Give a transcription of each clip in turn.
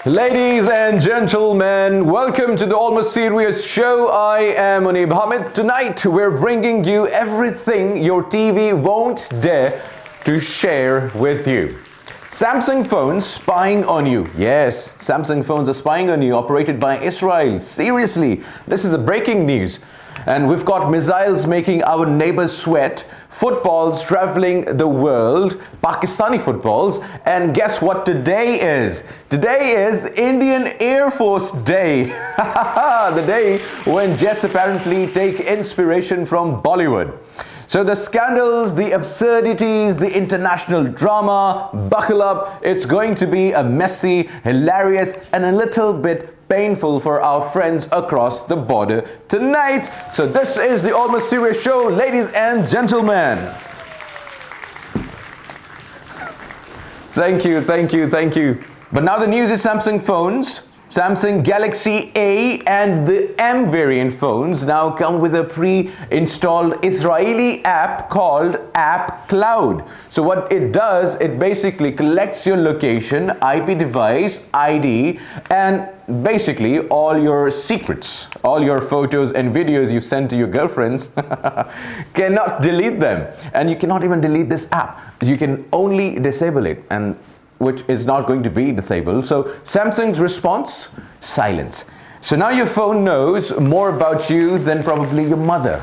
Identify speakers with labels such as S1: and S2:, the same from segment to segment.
S1: Ladies and gentlemen, welcome to the Almost Serious Show. I am Munib. Hamid. Tonight we're bringing you everything your TV won't dare to share with you. Samsung phones spying on you. Yes, Samsung phones are spying on you, operated by Israel. Seriously, this is a breaking news. And we've got missiles making our neighbors sweat, footballs traveling the world, Pakistani footballs, and guess what today is? Today is Indian Air Force Day. The day when jets apparently take inspiration from Bollywood. So the scandals, the absurdities, the international drama, buckle up. It's going to be a messy, hilarious, and a little bit painful for our friends across the border tonight. So this is the Almost Serious Show, ladies and gentlemen. Thank you. But now the news is Samsung phones. Samsung Galaxy A and the M variant phones now come with a pre-installed Israeli app called AppCloud. So what it does, it basically collects your location, IP device, ID, and basically all your secrets, all your photos and videos you send to your girlfriends. Cannot delete them. And you cannot even delete this app. You can only disable it, and which is not going to be disabled. So Samsung's response, silence. So now your phone knows more about you than probably your mother.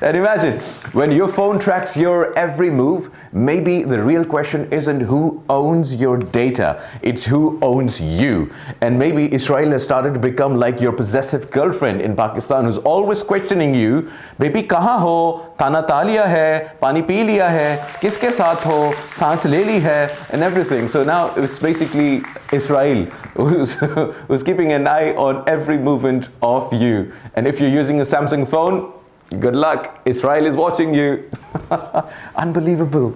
S1: And imagine, when your phone tracks your every move, maybe the real question isn't who owns your data, it's who owns you. And maybe Israel has started to become like your possessive girlfriend in Pakistan who's always questioning you, baby kahan ho, khana ta liya hai, pani pee liya hai, kiske saath ho, saans le li hai, and everything. So now it's basically Israel who's keeping an eye on every movement of you. And if you're using a Samsung phone, good luck. Israel is watching you. Unbelievable.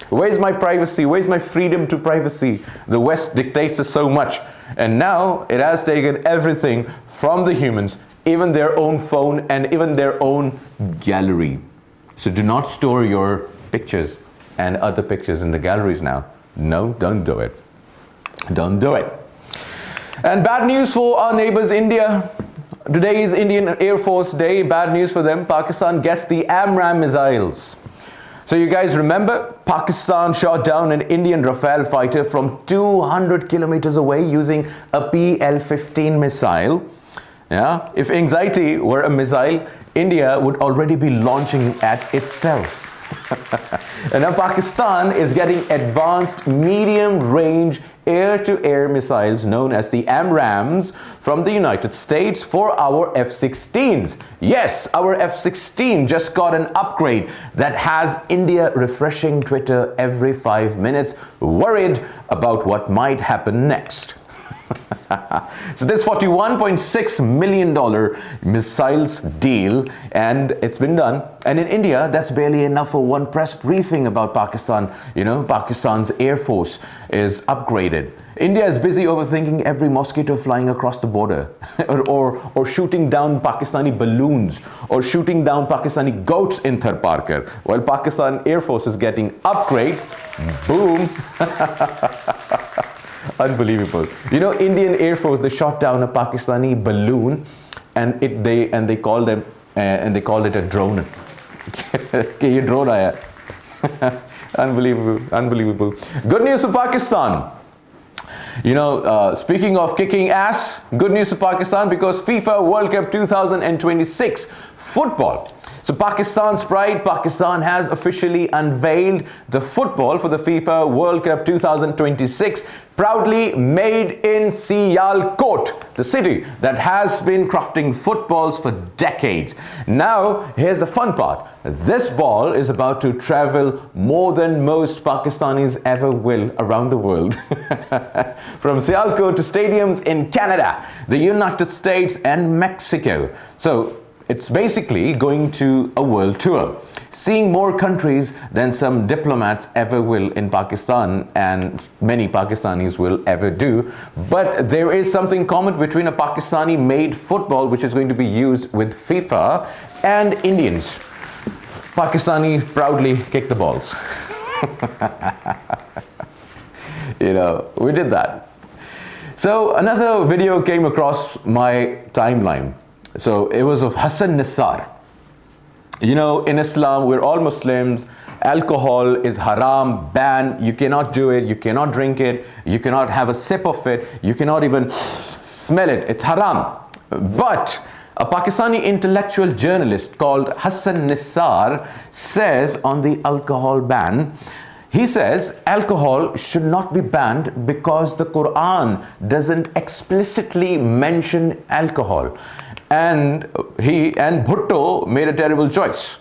S1: Where's my privacy? Where's my freedom to privacy? The West dictates us so much. And now it has taken everything from the humans, even their own phone and even their own gallery. So do not store your pictures and other pictures in the galleries now. No, don't do it. Don't do it. And bad news for our neighbors, India. Today is Indian Air Force Day. Bad news for them. Pakistan gets the AMRAAM missiles. So you guys remember, Pakistan shot down an Indian Rafale fighter from 200 kilometers away using a PL-15 missile. Yeah, if anxiety were a missile, India would already be launching at itself. And now Pakistan is getting advanced medium-range air-to-air missiles known as the AMRAAMs from the United States for our F-16s. Yes, our F-16 just got an upgrade that has India refreshing Twitter every 5 minutes, worried about what might happen next. So this $41.6 million missiles deal, and it's been done. And in India, that's barely enough for one press briefing about Pakistan. You know, Pakistan's Air Force is upgraded. India is busy overthinking every mosquito flying across the border, or shooting down Pakistani balloons, or shooting down Pakistani goats in Thar Parker, while Pakistan Air Force is getting upgrades. Boom. Unbelievable. You know, Indian Air Force, they shot down a Pakistani balloon, and they called it a drone. Ye drone aaya. Unbelievable. Good news for Pakistan. You know, speaking of kicking ass, good news for Pakistan, because FIFA World Cup 2026 football. So Pakistan's pride, Pakistan has officially unveiled the football for the FIFA World Cup 2026, proudly made in Sialkot, the city that has been crafting footballs for decades. Now, here's the fun part. This ball is about to travel more than most Pakistanis ever will around the world. From Sialkot to stadiums in Canada, the United States, and Mexico. So it's basically going to a world tour, seeing more countries than some diplomats ever will in Pakistan, and many Pakistanis will ever do. But there is something common between a Pakistani-made football, which is going to be used with FIFA, and Indians. Pakistani proudly kick the balls. We did that. So another video came across my timeline. So it was of Hassan Nisar. In Islam, we're all Muslims. Alcohol is haram, banned. You cannot do it. You cannot drink it. You cannot have a sip of it. You cannot even smell it. It's haram. But a Pakistani intellectual journalist called Hassan Nisar says on the alcohol ban, he says alcohol should not be banned because the Quran doesn't explicitly mention alcohol. And Bhutto made a terrible choice.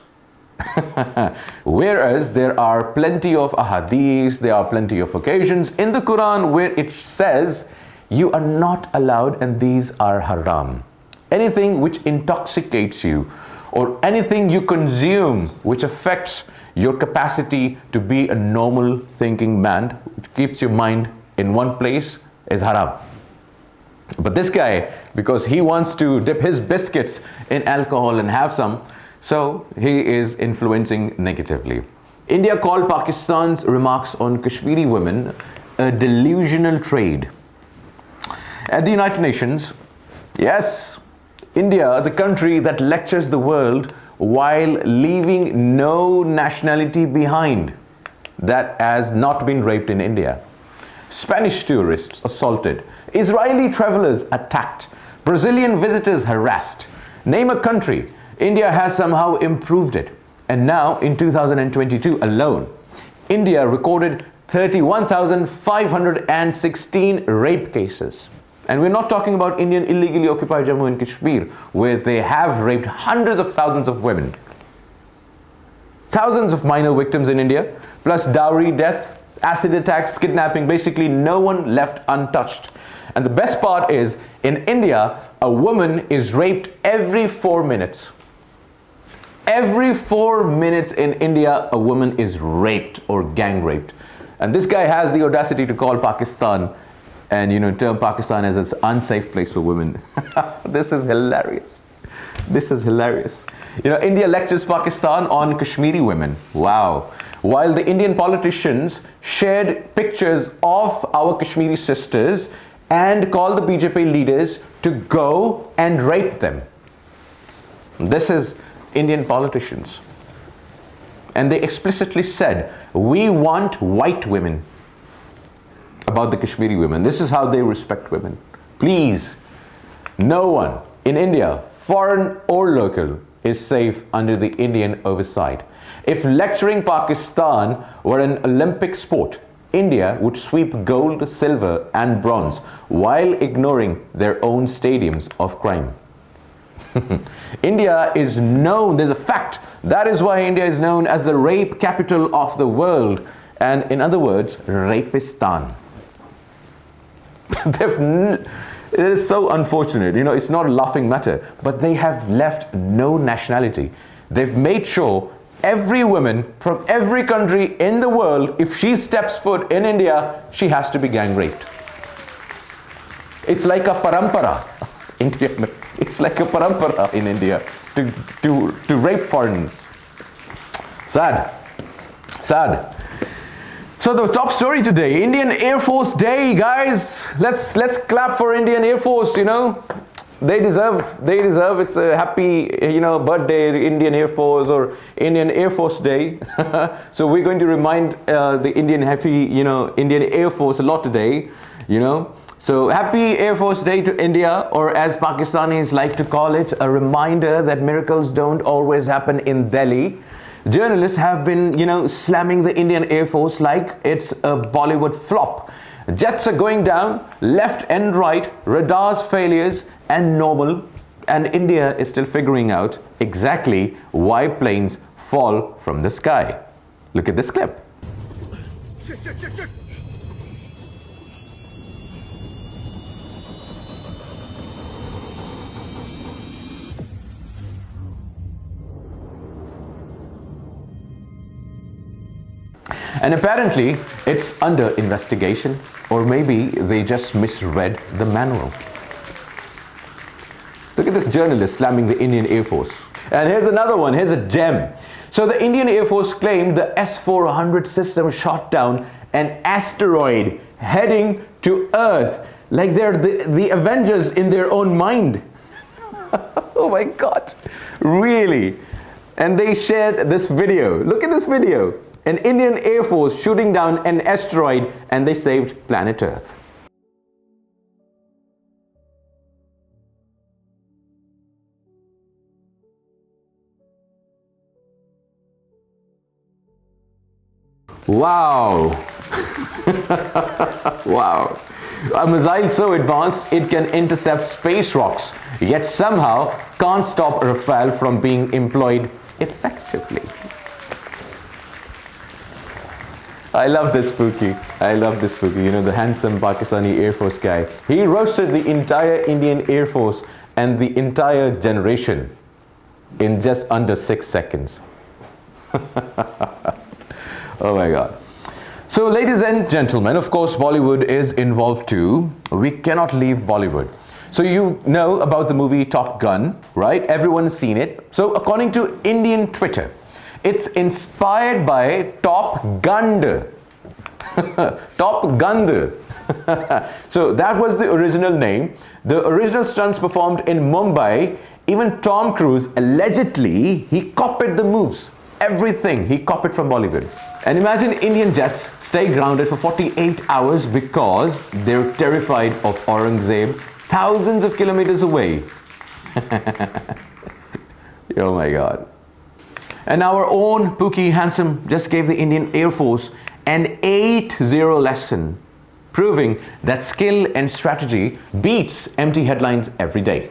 S1: Whereas there are plenty of ahadiths, there are plenty of occasions in the Quran where it says you are not allowed and these are haram. Anything which intoxicates you or anything you consume which affects your capacity to be a normal thinking man, which keeps your mind in one place, is haram. But this guy, because he wants to dip his biscuits in alcohol and have some, so he is influencing negatively. India called Pakistan's remarks on Kashmiri women a delusional trade. At the United Nations, yes, India, the country that lectures the world while leaving no nationality behind that has not been raped in India. Spanish tourists assaulted, Israeli travelers attacked, Brazilian visitors harassed. Name a country, India has somehow improved it. And now in 2022 alone, India recorded 31,516 rape cases. And we're not talking about Indian illegally occupied Jammu and Kashmir, where they have raped hundreds of thousands of women. Thousands of minor victims in India, plus dowry, death, acid attacks, kidnapping, basically no one left untouched. And the best part is, in India, a woman is raped every 4 minutes. Every 4 minutes in India, a woman is raped or gang raped. And this guy has the audacity to call Pakistan and term Pakistan as an unsafe place for women. This is hilarious. This is hilarious. India lectures Pakistan on Kashmiri women. Wow. While the Indian politicians shared pictures of our Kashmiri sisters and called the BJP leaders to go and rape them. This is Indian politicians. And they explicitly said, we want white women. About the Kashmiri women. This is how they respect women. Please, no one in India, foreign or local, is safe under the Indian oversight. If lecturing Pakistan were an Olympic sport, India would sweep gold, silver and bronze while ignoring their own stadiums of crime. India is known, there's a fact, that is why India is known as the rape capital of the world, and in other words, Rapistan. It is so unfortunate, it's not a laughing matter, but they have left no nationality. They've made sure every woman from every country in the world, if she steps foot in India, she has to be gang raped. It's like a parampara. It's like a parampara in India to rape foreigners. Sad. Sad. So the top story today, Indian Air Force Day, guys. Let's clap for Indian Air Force, They deserve, it's a happy, birthday, Indian Air Force or Indian Air Force Day. So we're going to remind the Indian Air Force a lot today, So happy Air Force Day to India, or as Pakistanis like to call it, a reminder that miracles don't always happen in Delhi. Journalists have been, slamming the Indian Air Force like it's a Bollywood flop. Jets are going down, left and right, radars failures and normal, and India is still figuring out exactly why planes fall from the sky. Look at this clip. And apparently it's under investigation, or maybe they just misread the manual. Look at this journalist slamming the Indian Air Force. And here's another one, here's a gem. So the Indian Air Force claimed the S-400 system shot down an asteroid heading to Earth, like they're the Avengers in their own mind. Oh my God, really? And they shared this video. Look at this video. An Indian Air Force shooting down an asteroid, and they saved planet Earth. Wow. Wow. A missile so advanced it can intercept space rocks, yet somehow can't stop Rafale from being employed effectively. I love this spooky. I love this spooky. You know, the handsome Pakistani Air Force guy. He roasted the entire Indian Air Force and the entire generation in just under 6 seconds. Oh my God. So ladies and gentlemen, of course Bollywood is involved too. We cannot leave Bollywood. So you know about the movie Top Gun, right? Everyone's seen it. So according to Indian Twitter, it's inspired by Top Gun. Top Gun. So that was the original name. The original stunts performed in Mumbai. Even Tom Cruise, allegedly, he copied the moves. Everything he copied from Bollywood. And imagine Indian jets stay grounded for 48 hours because they're terrified of Aurangzeb, thousands of kilometers away. Oh my God. And our own Pookie Handsome just gave the Indian Air Force an 8-0 lesson, proving that skill and strategy beats empty headlines every day.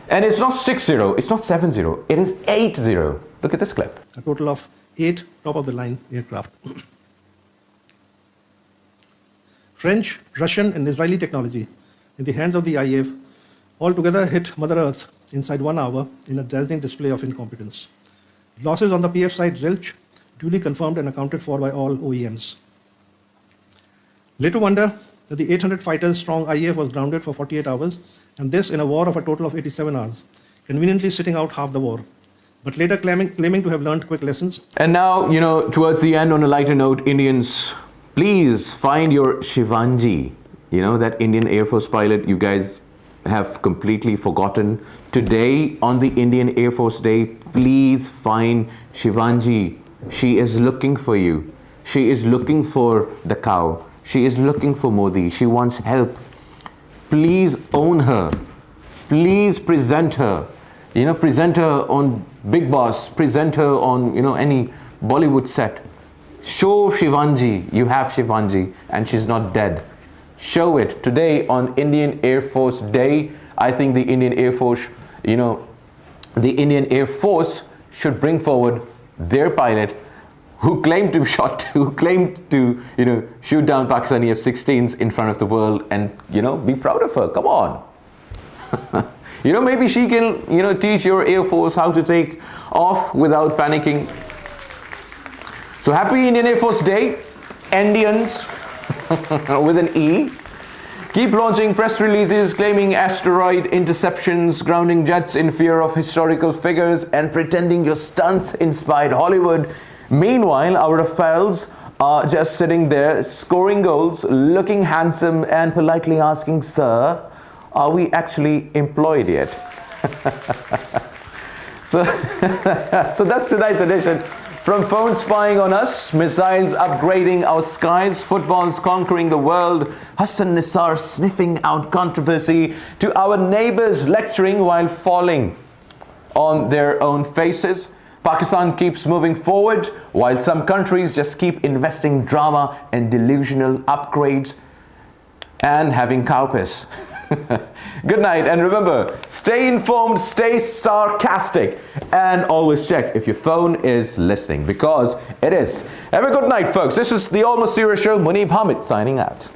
S1: And it's not 6-0, it's not 7-0, it is 8-0. Look at this clip.
S2: A total of 8 top-of-the-line aircraft. French, Russian and Israeli technology in the hands of the IAF altogether hit Mother Earth inside 1 hour in a dazzling display of incompetence. Losses on the PF side zilch, duly confirmed and accounted for by all OEMs. Little wonder that the 800 fighters strong IAF was grounded for 48 hours, and this in a war of a total of 87 hours, conveniently sitting out half the war, but later claiming to have learned quick lessons.
S1: And now, you know, towards the end, on a lighter note, Indians, please find your Shivanji. You know, that Indian Air Force pilot you guys have completely forgotten. Today, on the Indian Air Force Day, please find Shivanji. She is looking for you. She is looking for the cow. She is looking for Modi. She wants help. Please own her. Please present her. You know, present her on Big Boss. Present her on, you know, any Bollywood set. Show Shivanji. You have Shivanji and she's not dead. Show it. Today on Indian Air Force Day, I think the Indian Air Force, you know, the Indian Air Force should bring forward their pilot who claimed to you know, shoot down Pakistani F-16s in front of the world and, you know, be proud of her. Come on. You know, maybe she can, you know, teach your Air Force how to take off without panicking. So happy Indian Air Force Day, Indians with an E. Keep launching press releases claiming asteroid interceptions, grounding jets in fear of historical figures, and pretending your stunts inspired Hollywood. Meanwhile, our Rafales are just sitting there, scoring goals, looking handsome, and politely asking, "Sir, are we actually employed yet?" So that's tonight's edition. From phones spying on us, missiles upgrading our skies, footballs conquering the world, Hassan Nisar sniffing out controversy, to our neighbors lecturing while falling on their own faces. Pakistan keeps moving forward while some countries just keep investing drama and delusional upgrades and having cow piss. Good night, and remember, stay informed, stay sarcastic, and always check if your phone is listening, because it is. Have a good night, folks. This is the Almost Serious Show. Munib, Hamid signing out.